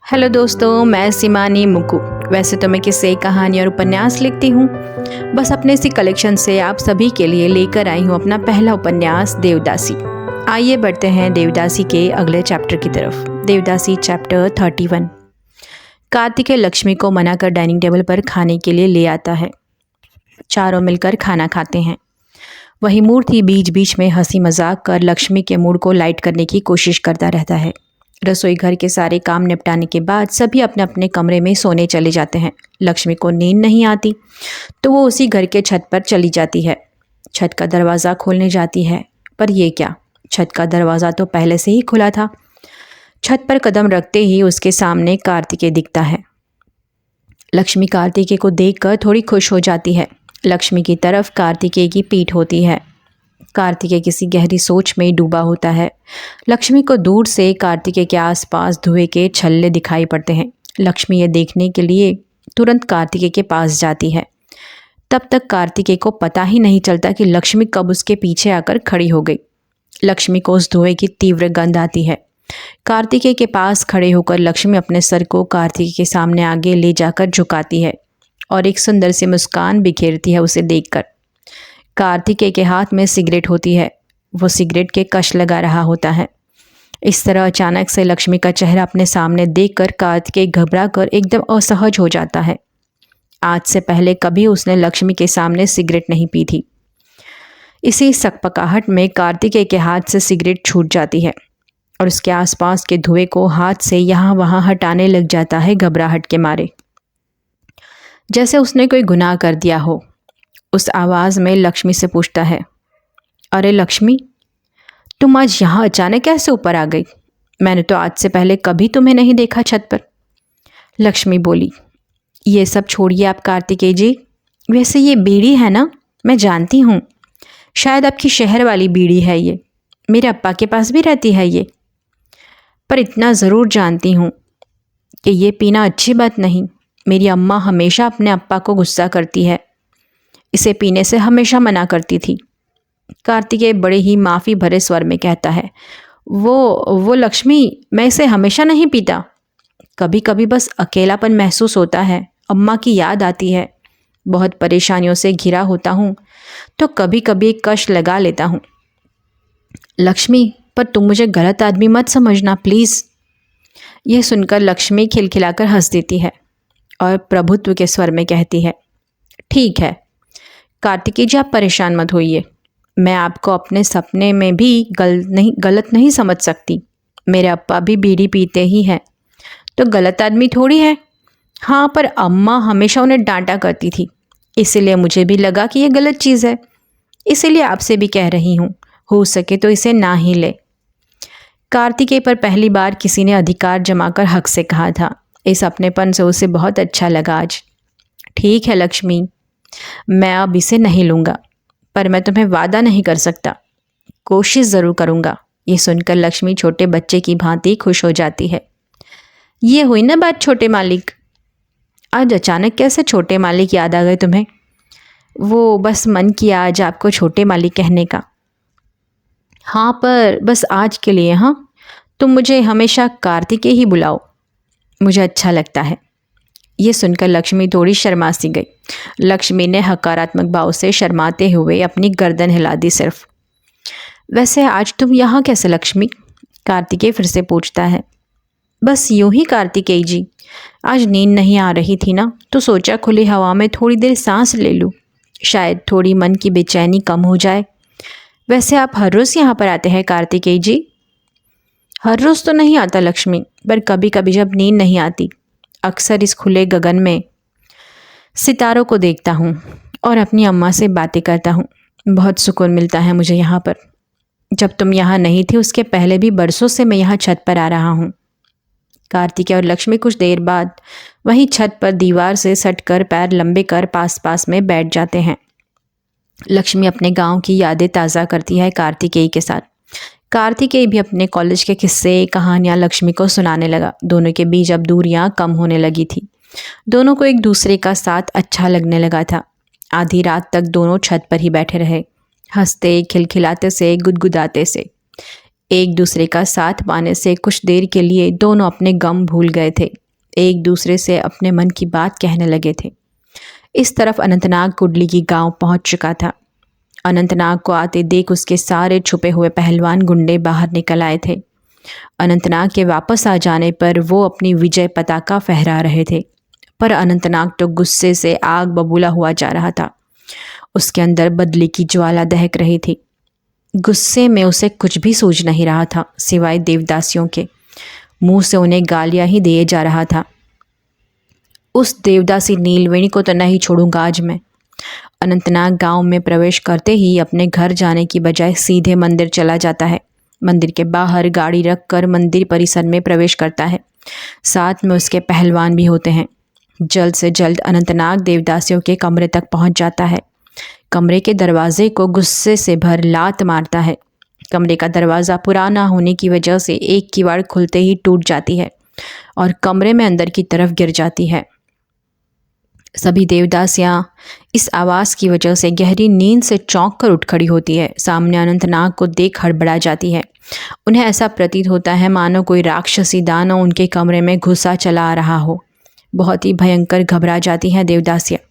Hello दोस्तों, मैं सिमानी मुकु। वैसे तो मैं किस्से, कहानी और उपन्यास लिखती हूँ। बस अपने इसी कलेक्शन से आप सभी के लिए लेकर आई हूँ अपना पहला उपन्यास देवदासी। आइए बढ़ते हैं देवदासी के अगले चैप्टर की तरफ। देवदासी चैप्टर 31। कार्तिकेय लक्ष्मी को मनाकर डाइनिंग टेबल पर खाने के लिए ले आता है। चारों मिलकर खाना खाते हैं। वही मूर्ति बीच बीच में हंसी मजाक कर लक्ष्मी के मूड को लाइट करने की कोशिश करता रहता है। रसोई घर के सारे काम निपटाने के बाद सभी अपने अपने कमरे में सोने चले जाते हैं। लक्ष्मी को नींद नहीं आती तो वो उसी घर के छत पर चली जाती है। छत का दरवाज़ा खोलने जाती है, पर यह क्या, छत का दरवाज़ा तो पहले से ही खुला था। छत पर कदम रखते ही उसके सामने कार्तिकेय दिखता है। लक्ष्मी कार्तिकेय को देखकर थोड़ी खुश हो जाती है। लक्ष्मी की तरफ कार्तिकेय की पीठ होती है। कार्तिकेय किसी गहरी सोच में डूबा होता है। लक्ष्मी को दूर से कार्तिकेय के आसपास धुएं के छल्ले दिखाई पड़ते हैं। लक्ष्मी ये देखने के लिए तुरंत कार्तिकेय के पास जाती है। तब तक कार्तिकेय को पता ही नहीं चलता कि लक्ष्मी कब उसके पीछे आकर खड़ी हो गई। लक्ष्मी को उस धुएं की तीव्र गंध आती है। कार्तिकेय के पास खड़े होकर लक्ष्मी अपने सर को कार्तिकेय के सामने आगे ले जाकर झुकाती है और एक सुंदर सी मुस्कान बिखेरती है उसे देखकर। कार्तिकेय के हाथ में सिगरेट होती है। वो सिगरेट के कश लगा रहा होता है। इस तरह अचानक से लक्ष्मी का चेहरा अपने सामने देखकर कार्तिकेय घबरा कर एकदम असहज हो जाता है। आज से पहले कभी उसने लक्ष्मी के सामने सिगरेट नहीं पी थी। इसी सकपकाहट में कार्तिकेय के हाथ से सिगरेट छूट जाती है और उसके आसपास के धुएं को हाथ से यहाँ वहाँ हटाने लग जाता है घबराहट के मारे, जैसे उसने कोई गुनाह कर दिया हो। उस आवाज़ में लक्ष्मी से पूछता है, अरे लक्ष्मी, तुम आज यहाँ अचानक कैसे ऊपर आ गई? मैंने तो आज से पहले कभी तुम्हें नहीं देखा छत पर। लक्ष्मी बोली, ये सब छोड़िए आप कार्तिकेय जी। वैसे ये बीड़ी है ना, मैं जानती हूँ। शायद आपकी शहर वाली बीड़ी है ये। मेरे अप्पा के पास भी रहती है ये। पर इतना ज़रूर जानती हूँ कि ये पीना अच्छी बात नहीं। मेरी अम्मा हमेशा अपने अप्पा को गुस्सा करती है। इसे पीने से हमेशा मना करती थी। कार्तिकेय बड़े ही माफ़ी भरे स्वर में कहता है, वो लक्ष्मी, मैं इसे हमेशा नहीं पीता। कभी कभी बस अकेलापन महसूस होता है, अम्मा की याद आती है, बहुत परेशानियों से घिरा होता हूँ तो कभी कभी एक कश लगा लेता हूँ। लक्ष्मी, पर तुम मुझे गलत आदमी मत समझना प्लीज़। यह सुनकर लक्ष्मी खिलखिलाकर हंस देती है और प्रभुत्व के स्वर में कहती है, ठीक है कार्तिकेय जी, आप परेशान मत होइए। मैं आपको अपने सपने में भी गलत नहीं समझ सकती। मेरे अप्पा भी बीड़ी पीते ही हैं, तो गलत आदमी थोड़ी है। हाँ, पर अम्मा हमेशा उन्हें डांटा करती थी, इसीलिए मुझे भी लगा कि ये गलत चीज़ है। इसीलिए आपसे भी कह रही हूँ, हो सके तो इसे ना ही ले। कार्तिकेय पर पहली बार किसी ने अधिकार जमाकर हक से कहा था। इस अपनेपन से उसे बहुत अच्छा लगा आज। ठीक है लक्ष्मी, मैं अब इसे नहीं लूँगा, पर मैं तुम्हें वादा नहीं कर सकता। कोशिश ज़रूर करूँगा। ये सुनकर लक्ष्मी छोटे बच्चे की भांति खुश हो जाती है। ये हुई ना बात छोटे मालिक। आज अचानक कैसे छोटे मालिक याद आ गए तुम्हें? वो बस मन किया आज आपको छोटे मालिक कहने का। हाँ, पर बस आज के लिए। हाँ, तुम मुझे हमेशा कार्तिकेय ही बुलाओ, मुझे अच्छा लगता है। ये सुनकर लक्ष्मी थोड़ी शर्मा सी गई। लक्ष्मी ने हकारात्मक भाव से शर्माते हुए अपनी गर्दन हिला दी सिर्फ। वैसे आज तुम यहाँ कैसे लक्ष्मी? कार्तिकेय फिर से पूछता है। बस यूं ही कार्तिकेय जी, आज नींद नहीं आ रही थी ना, तो सोचा खुली हवा में थोड़ी देर सांस ले लूँ, शायद थोड़ी मन की बेचैनी कम हो जाए। वैसे आप हर रोज़ यहाँ पर आते हैं कार्तिकेय जी? हर रोज़ तो नहीं आता लक्ष्मी, पर कभी कभी जब नींद नहीं आती, अक्सर इस खुले गगन में सितारों को देखता हूँ और अपनी अम्मा से बातें करता हूँ। बहुत सुकून मिलता है मुझे यहाँ पर। जब तुम यहाँ नहीं थी उसके पहले भी बरसों से मैं यहाँ छत पर आ रहा हूँ। कार्तिकेय और लक्ष्मी कुछ देर बाद वहीं छत पर दीवार से सटकर पैर लंबे कर पास पास में बैठ जाते हैं। लक्ष्मी अपने गांव की यादें ताज़ा करती है कार्तिकेय के साथ। कार्तिकेय भी अपने कॉलेज के किस्से, कहानियाँ लक्ष्मी को सुनाने लगा। दोनों के बीच अब दूरियाँ कम होने लगी थी। दोनों को एक दूसरे का साथ अच्छा लगने लगा था। आधी रात तक दोनों छत पर ही बैठे रहे, हंसते खिलखिलाते से, गुदगुदाते से। एक दूसरे का साथ पाने से कुछ देर के लिए दोनों अपने गम भूल गए थे। एक दूसरे से अपने मन की बात कहने लगे थे। इस तरफ अनंतनाग कुडली की गांव पहुंच चुका था। अनंतनाग को आते देख उसके सारे छुपे हुए पहलवान गुंडे बाहर निकल आए थे। अनंतनाग के वापस आ जाने पर वो अपनी विजय पताका फहरा रहे थे, पर अनंतनाग तो गुस्से से आग बबूला हुआ जा रहा था। उसके अंदर बदले की ज्वाला दहक रही थी। गुस्से में उसे कुछ भी सूझ नहीं रहा था सिवाय देवदासियों के। मुंह से उन्हें गालियां ही दिए जा रहा था। उस देवदासी नीलवेणी को तो नहीं छोड़ूंगा आज मैं। अनंतनाग गांव में प्रवेश करते ही अपने घर जाने की बजाय सीधे मंदिर चला जाता है। मंदिर के बाहर गाड़ी रखकर मंदिर परिसर में प्रवेश करता है। साथ में उसके पहलवान भी होते हैं। जल्द से जल्द अनंतनाग देवदासियों के कमरे तक पहुंच जाता है। कमरे के दरवाजे को गुस्से से भर लात मारता है। कमरे का दरवाज़ा पुराना होने की वजह से एक किवाड़ खुलते ही टूट जाती है और कमरे में अंदर की तरफ गिर जाती है। सभी देवदासियां इस आवाज़ की वजह से गहरी नींद से चौंक कर उठ खड़ी होती है। सामने अनंतनाग को देख हड़बड़ा जाती है। उन्हें ऐसा प्रतीत होता है मानो कोई राक्षसी दानव उनके कमरे में घुसा चला आ रहा हो। बहुत ही भयंकर घबरा जाती हैं देवदासियां।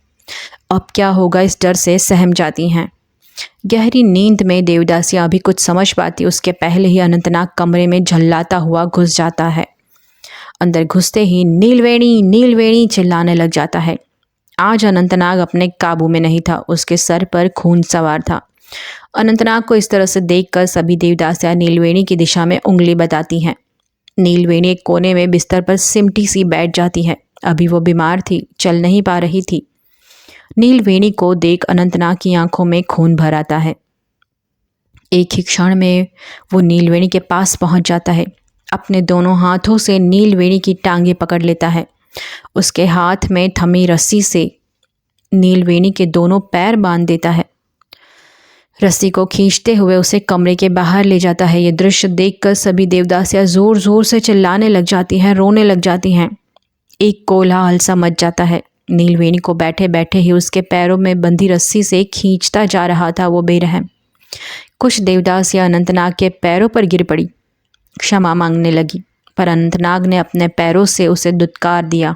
अब क्या होगा इस डर से सहम जाती हैं। गहरी नींद में देवदासियां अभी कुछ समझ पाती उसके पहले ही अनंतनाग कमरे में झल्लाता हुआ घुस जाता है। अंदर घुसते ही नीलवेणी नीलवेणी चिल्लाने लग जाता है। आज अनंतनाग अपने काबू में नहीं था। उसके सर पर खून सवार था। अनंतनाग को इस तरह से देखकर सभी देवदासियां नीलवेणी की दिशा में उंगली बताती हैं। नीलवेणी एक कोने में बिस्तर पर सिमटी सी बैठ जाती है। अभी वो बीमार थी, चल नहीं पा रही थी। नीलवेणी को देख अनंतनाग की आंखों में खून भर आता है। एक ही क्षण में वो नीलवेणी के पास पहुंच जाता है। अपने दोनों हाथों से नीलवेणी की टांगें पकड़ लेता है। उसके हाथ में थमी रस्सी से नीलवेणी के दोनों पैर बांध देता है। रस्सी को खींचते हुए उसे कमरे के बाहर ले जाता है। ये दृश्य देखकर सभी देवदासियां जोर जोर से चिल्लाने लग जाती हैं, रोने लग जाती हैं। एक कोलाहल सा मच जाता है। नीलवेणी को बैठे बैठे ही उसके पैरों में बंधी रस्सी से खींचता जा रहा था वो बेरहम। कुछ देवदासियां अनंतनाग के पैरों पर गिर पड़ी, क्षमा मांगने लगी, पर अनंतनाग ने अपने पैरों से उसे दुत्कार दिया।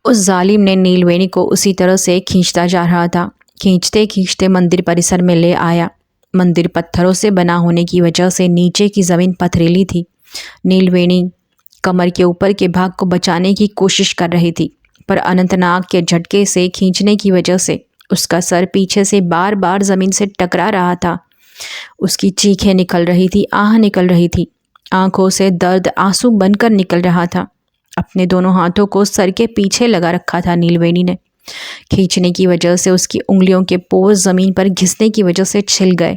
उस जालिम ने नीलवेणी को उसी तरह से खींचता जा रहा था। खींचते खींचते मंदिर परिसर में ले आया। मंदिर पत्थरों से बना होने की वजह से नीचे की ज़मीन पथरीली थी। नीलवेणी कमर के ऊपर के भाग को बचाने की कोशिश कर रही थी, पर अनंतनाग के झटके से खींचने की वजह से उसका सर पीछे से बार बार ज़मीन से टकरा रहा था। उसकी चीखें निकल रही थी, आह निकल रही थी। आंखों से दर्द आंसू बनकर निकल रहा था। अपने दोनों हाथों को सर के पीछे लगा रखा था नीलवेणी ने। खींचने की वजह से उसकी उंगलियों के पोर ज़मीन पर घिसने की वजह से छिल गए।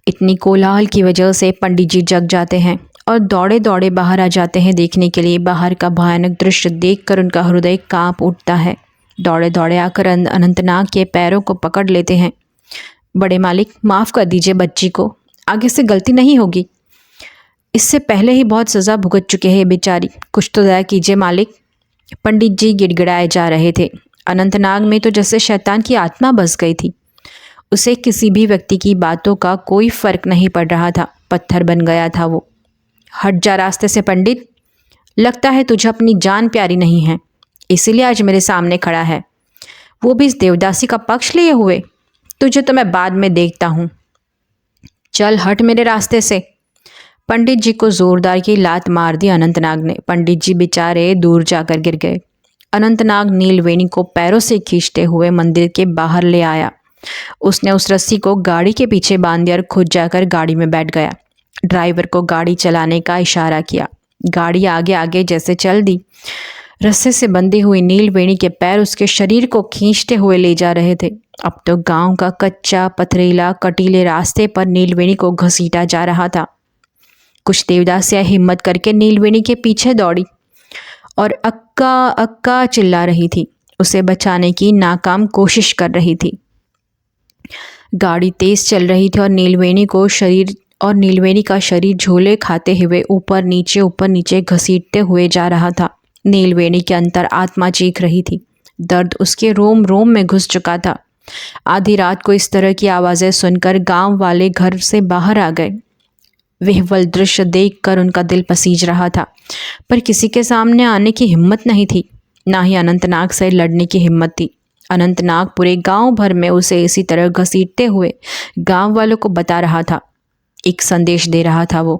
इतनी कोलाहल की वजह से पंडित जी जग जाते हैं और दौड़े दौड़े बाहर आ जाते हैं देखने के लिए। बाहर का भयानक दृश्य देखकर उनका हृदय कांप उठता है। दौड़े दौड़े आकर अनंतनाग के पैरों को पकड़ लेते हैं। बड़े मालिक, माफ़ कर दीजिए बच्ची को, आगे से गलती नहीं होगी। इससे पहले ही बहुत सज़ा भुगत चुके हैं बेचारी, कुछ तो दया कीजिए मालिक। पंडित जी गिड़गिड़ाए जा रहे थे। अनंतनाग में तो जैसे शैतान की आत्मा बस गई थी। उसे किसी भी व्यक्ति की बातों का कोई फर्क नहीं पड़ रहा था। पत्थर बन गया था वो। हट जा रास्ते से पंडित, लगता है तुझे अपनी जान प्यारी नहीं है, इसीलिए आज मेरे सामने खड़ा है, वो भी इस देवदासी का पक्ष लिए हुए। तुझे तो मैं बाद में देखता हूँ, चल हट मेरे रास्ते से। पंडित जी को जोरदार की लात मार दी अनंतनाग ने। पंडित जी बेचारे दूर जाकर गिर गए। अनंतनाग नीलवेणी को पैरों से खींचते हुए मंदिर के बाहर ले आया। उसने उस रस्सी को गाड़ी के पीछे बांध दिया और खुद जाकर गाड़ी में बैठ गया। ड्राइवर को गाड़ी चलाने का इशारा किया। गाड़ी आगे आगे जैसे चल दी। रस्से से बंधी हुई नीलवेणी के पैर उसके शरीर को खींचते हुए ले जा रहे थे। अब तो गांव का कच्चा पथरीला कटीले रास्ते पर नीलवेणी को घसीटा जा रहा था। कुछ देवदासियां हिम्मत करके नीलवेणी के पीछे दौड़ी और अक्का अक्का चिल्ला रही थी। उसे बचाने की नाकाम कोशिश कर रही थी। गाड़ी तेज चल रही थी और नीलवेणी का शरीर झोले खाते हुए ऊपर नीचे घसीटते हुए जा रहा था। नीलवेणी के अंतर आत्मा चीख रही थी। दर्द उसके रोम रोम में घुस चुका था। आधी रात को इस तरह की आवाज़ें सुनकर गांव वाले घर से बाहर आ गए। विह्वल दृश्य देखकर उनका दिल पसीज रहा था, पर किसी के सामने आने की हिम्मत नहीं थी, ना ही अनंतनाग से लड़ने की हिम्मत थी। अनंतनाग पूरे गांव भर में उसे इसी तरह घसीटते हुए गांव वालों को बता रहा था, एक संदेश दे रहा था वो।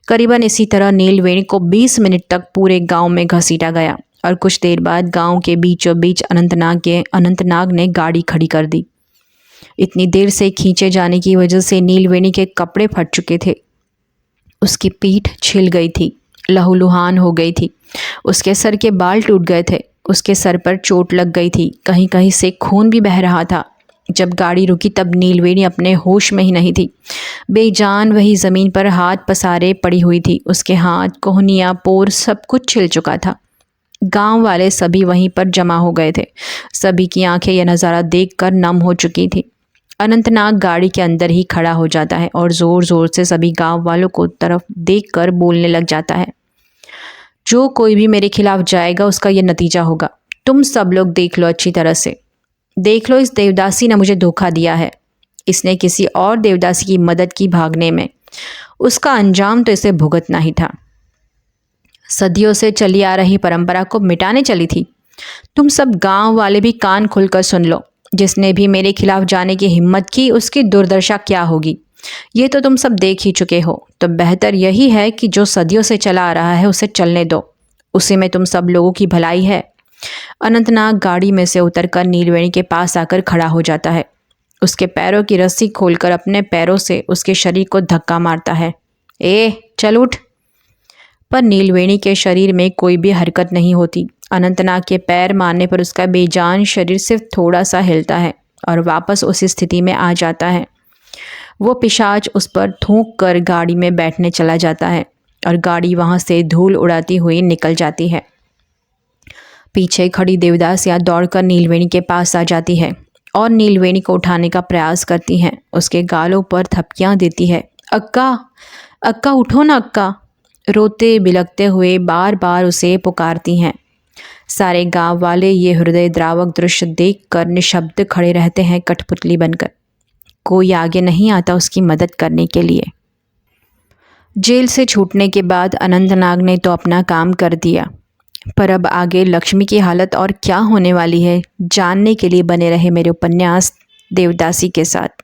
करीबन इसी तरह नीलवेणी को 20 मिनट तक पूरे गांव में घसीटा गया और कुछ देर बाद गांव के बीचों बीच अनंतनाग ने गाड़ी खड़ी कर दी। इतनी देर से खींचे जाने की वजह से नीलवेणी के कपड़े फट चुके थे, उसकी पीठ छिल गई थी, लहूलुहान हो गई थी, उसके सर के बाल टूट गए थे, उसके सर पर चोट लग गई थी, कहीं कहीं से खून भी बह रहा था। जब गाड़ी रुकी तब नीलवेणी अपने होश में ही नहीं थी। बेजान वही ज़मीन पर हाथ पसारे पड़ी हुई थी, उसके हाथ, कोहनियाँ, पोर सब कुछ छिल चुका था। गांव वाले सभी वहीं पर जमा हो गए थे। सभी की आंखें यह नज़ारा देखकर नम हो चुकी थी। अनंतनाग गाड़ी के अंदर ही खड़ा हो जाता है और ज़ोर ज़ोर से सभी गांव वालों को तरफ देखकर बोलने लग जाता है, जो कोई भी मेरे खिलाफ जाएगा उसका ये नतीजा होगा। तुम सब लोग देख लो, अच्छी तरह से देख लो। इस देवदासी ने मुझे धोखा दिया है। इसने किसी और देवदासी की मदद की भागने में। उसका अंजाम तो इसे भुगतना ही था। सदियों से चली आ रही परंपरा को मिटाने चली थी। तुम सब गांव वाले भी कान खुलकर सुन लो। जिसने भी मेरे खिलाफ जाने की हिम्मत की उसकी दुर्दशा क्या होगी ये तो तुम सब देख ही चुके हो। तो बेहतर यही है कि जो सदियों से चला आ रहा है उसे चलने दो, उसी में तुम सब लोगों की भलाई है। अनंतनाग गाड़ी में से उतरकर नीलवेणी के पास आकर खड़ा हो जाता है। उसके पैरों की रस्सी खोलकर अपने पैरों से उसके शरीर को धक्का मारता है। ए चल उठ। पर नीलवेणी के शरीर में कोई भी हरकत नहीं होती। अनंतनाग के पैर मारने पर उसका बेजान शरीर सिर्फ थोड़ा सा हिलता है और वापस उसी स्थिति में आ जाता है। वो पिशाच उस पर थूक कर गाड़ी में बैठने चला जाता है और गाड़ी वहाँ से धूल उड़ाती हुई निकल जाती है। पीछे खड़ी देवदासियाँ दौड़कर नीलवेणी के पास आ जाती है और नीलवेणी को उठाने का प्रयास करती हैं। उसके गालों पर थपकियाँ देती है। अक्का, अक्का उठो ना अक्का। रोते बिलखते हुए बार बार उसे पुकारती हैं। सारे गांव वाले ये हृदय द्रावक दृश्य देखकर निशब्द खड़े रहते हैं, कठपुतली बनकर। कोई आगे नहीं आता उसकी मदद करने के लिए। जेल से छूटने के बाद अनंतनाग ने तो अपना काम कर दिया, पर अब आगे लक्ष्मी की हालत और क्या होने वाली है जानने के लिए बने रहे मेरे उपन्यास देवदासी के साथ।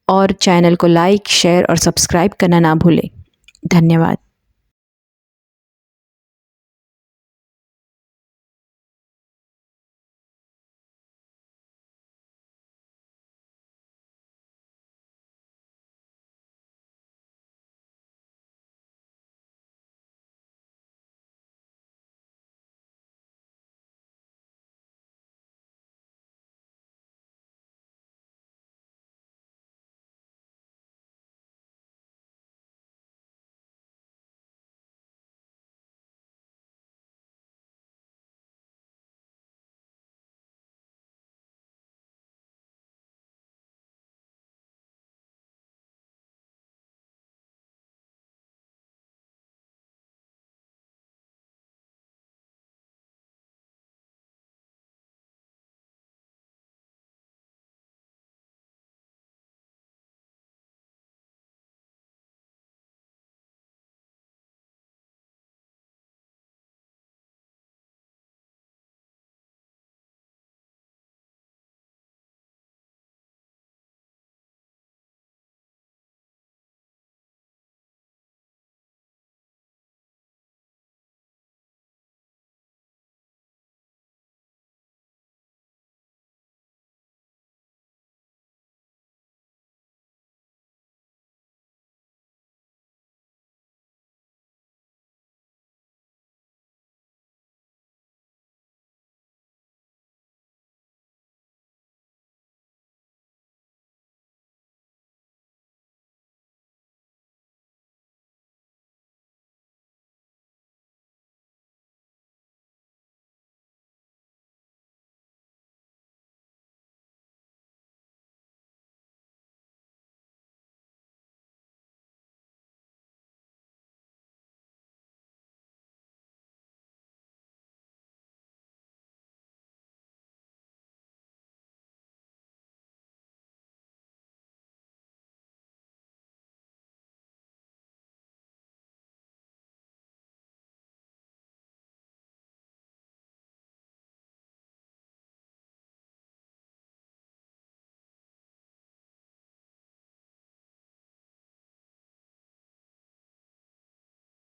और चैनल को लाइक, शेयर और सब्सक्राइब करना ना भूलें। धन्यवाद।